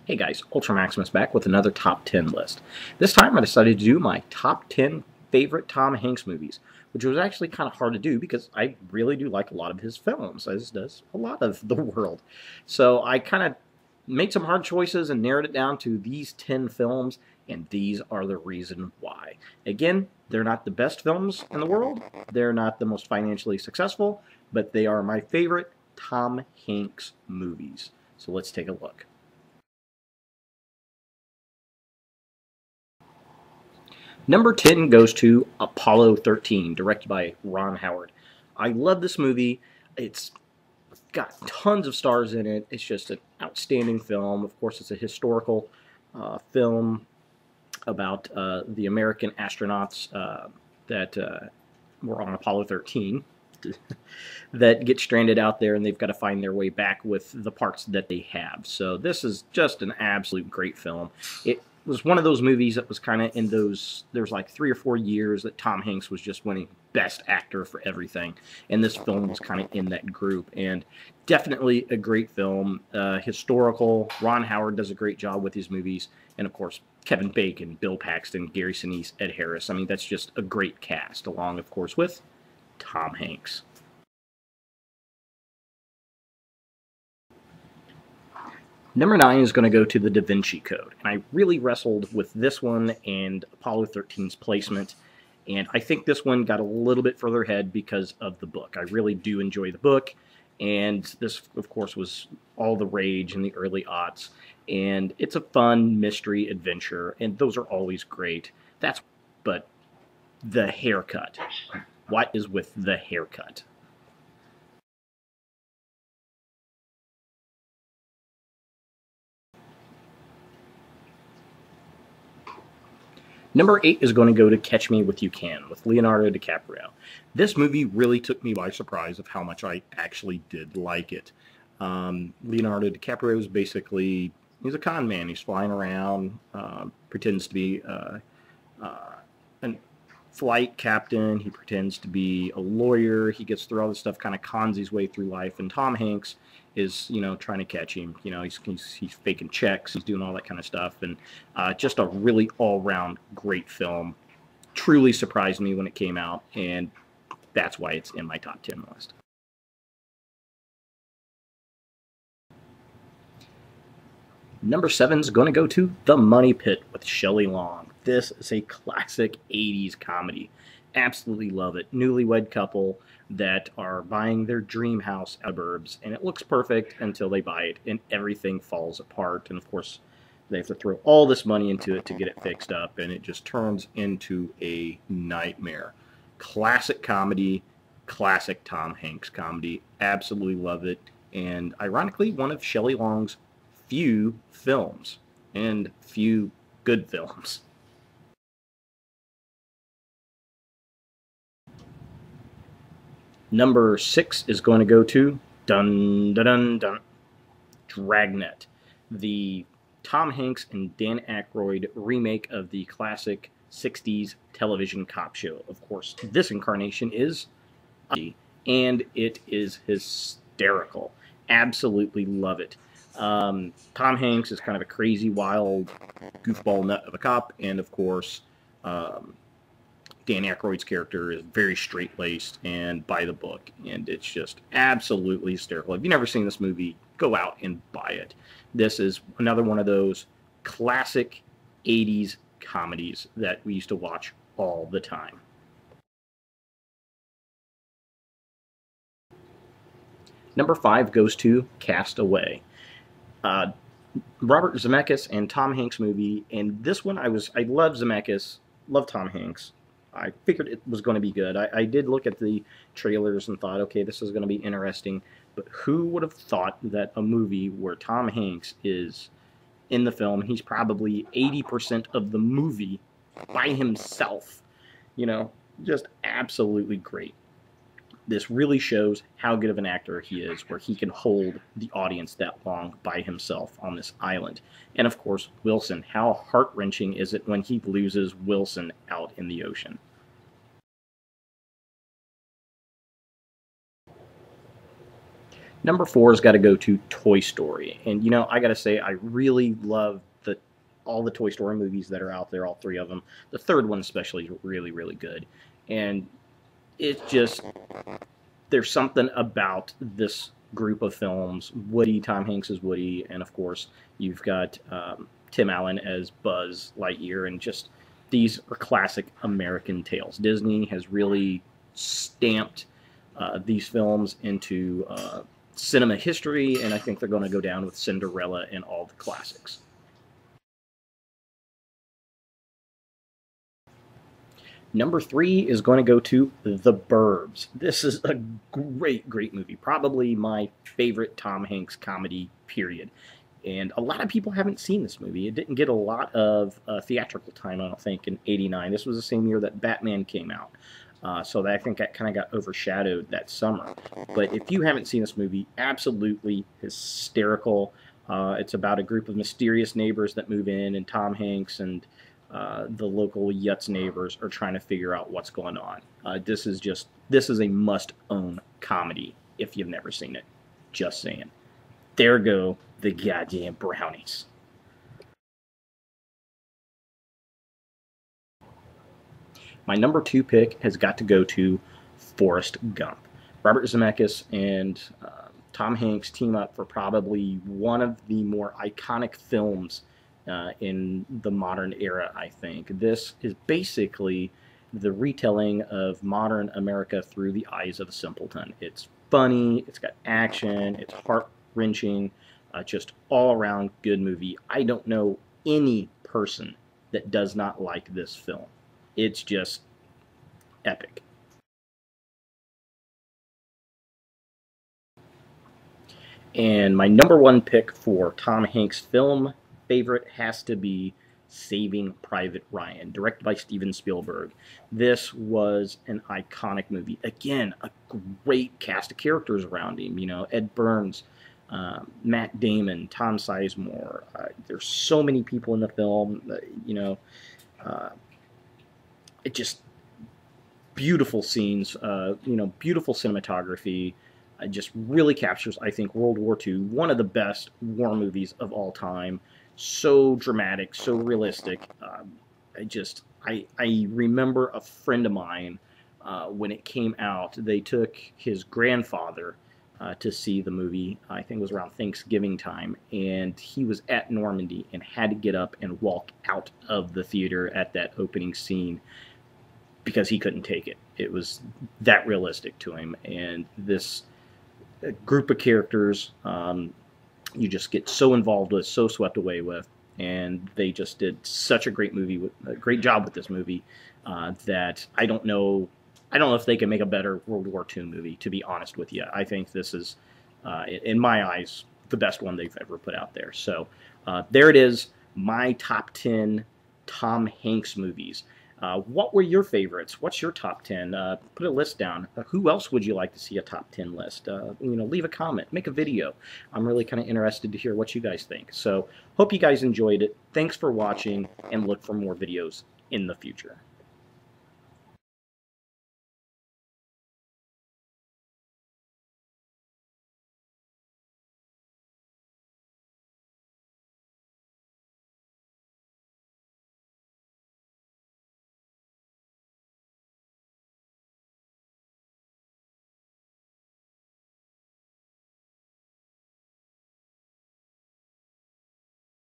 Hey guys, Ultra Maximus back with another top 10 list. This time I decided to do my top 10 favorite Tom Hanks movies, which was actually kind of hard to do because I really do like a lot of his films, as does a lot of the world. So I kind of made some hard choices and narrowed it down to these 10 films, and these are the reason why. Again, they're not the best films in the world, they're not the most financially successful, but they are my favorite Tom Hanks movies. So let's take a look. Number 10 goes to Apollo 13, directed by Ron Howard. I love this movie. It's got tons of stars in it. It's just an outstanding film. Of course, it's a historical film about the American astronauts that were on Apollo 13 that get stranded out there, and they've got to find their way back with the parts that they have. So this is just an absolute great film. It was one of those movies that was kind of in those, there's like 3 or 4 years that Tom Hanks was just winning Best Actor for everything, and this film was kind of in that group, and definitely a great film. Historical. Ron Howard does a great job with his movies, and of course Kevin Bacon, Bill Paxton, Gary Sinise, Ed Harris. I mean, that's just a great cast, along of course with Tom Hanks. Number 9 is going to go to the Da Vinci Code, and I really wrestled with this one and Apollo 13's placement, and I think this one got a little bit further ahead because of the book. I really do enjoy the book, and this, of course, was all the rage in the early aughts, and it's a fun mystery adventure, and those are always great. But the haircut. What is with the haircut? Number 8 is going to go to Catch Me If You Can with Leonardo DiCaprio. This movie really took me by surprise of how much I actually did like it. Leonardo DiCaprio is basically, he's a con man. He's flying around, pretends to be a flight captain. He pretends to be a lawyer. He gets through all this stuff, kind of cons his way through life. And Tom Hanks is, trying to catch him. He's faking checks. He's doing all that kind of stuff. And just a really all-round great film. Truly surprised me when it came out, and that's why it's in my top 10 list. Number 7 is going to go to The Money Pit with Shelley Long. This is a classic 80s comedy. Absolutely love it. Newlywed couple that are buying their dream house at Burbs, and it looks perfect until they buy it, and everything falls apart. And of course, they have to throw all this money into it to get it fixed up, and it just turns into a nightmare. Classic comedy, classic Tom Hanks comedy. Absolutely love it. And ironically, one of Shelley Long's few films, and few good films. Number 6 is going to go to dun dun dun dun Dragnet, the Tom Hanks and Dan Aykroyd remake of the classic 60s television cop show. Of course, this incarnation is and it is hysterical. Absolutely love it. Tom Hanks is kind of a crazy, wild, goofball nut of a cop, and of course, Dan Aykroyd's character is very straight-laced and by the book, and it's just absolutely hysterical. If you've never seen this movie, go out and buy it. This is another one of those classic 80s comedies that we used to watch all the time. Number 5 goes to Cast Away. Robert Zemeckis and Tom Hanks movie, and this one I love Zemeckis, love Tom Hanks. I figured it was going to be good. I did look at the trailers and thought, okay, this is going to be interesting, but who would have thought that a movie where Tom Hanks is in the film, he's probably 80% of the movie by himself, just absolutely great. This really shows how good of an actor he is, where he can hold the audience that long by himself on this island. And of course, Wilson. How heart-wrenching is it when he loses Wilson out in the ocean? Number 4 has got to go to Toy Story. And, you know, I got to say, I really love all the Toy Story movies that are out there, all three of them. The third one especially is really, really good. And it's just, there's something about this group of films. Woody, Tom Hanks as Woody, and of course, you've got Tim Allen as Buzz Lightyear, and just these are classic American tales. Disney has really stamped these films into cinema history, and I think they're going to go down with Cinderella and all the classics. Number 3 is going to go to The Burbs. This is a great, great movie. Probably my favorite Tom Hanks comedy, period. And a lot of people haven't seen this movie. It didn't get a lot of theatrical time, I don't think, in '89. This was the same year that Batman came out. So that, I think that kind of got overshadowed that summer. But if you haven't seen this movie, absolutely hysterical. It's about a group of mysterious neighbors that move in, and Tom Hanks and the local Yutz neighbors are trying to figure out what's going on. This is a must-own comedy if you've never seen it. Just saying. There go the goddamn brownies. My number 2 pick has got to go to Forrest Gump. Robert Zemeckis and Tom Hanks team up for probably one of the more iconic films in the modern era, I think. This is basically the retelling of modern America through the eyes of a simpleton. It's funny, it's got action, it's heart-wrenching, just all-around good movie. I don't know any person that does not like this film. It's just epic. And my number 1 pick for Tom Hanks film favorite has to be Saving Private Ryan, directed by Steven Spielberg. This was an iconic movie. Again, a great cast of characters around him. You know, Ed Burns, Matt Damon, Tom Sizemore. There's so many people in the film. You know, it just beautiful scenes. You know, beautiful cinematography. It just really captures, I think, World War II, one of the best war movies of all time. So dramatic, so realistic. I remember a friend of mine, when it came out, they took his grandfather to see the movie. I think it was around Thanksgiving time, and he was at Normandy and had to get up and walk out of the theater at that opening scene because he couldn't take it. It was that realistic to him, and this group of characters you just get so involved with, so swept away with, and they just did such a great job with this movie that I don't know if they can make a better World War II movie, to be honest with you. I think this is, in my eyes, the best one they've ever put out there. So there it is, my top 10 Tom Hanks movies. What were your favorites? What's your top 10? Put a list down. Who else would you like to see a top 10 list? You know, leave a comment, make a video. I'm really kind of interested to hear what you guys think. So, hope you guys enjoyed it. Thanks for watching, and look for more videos in the future.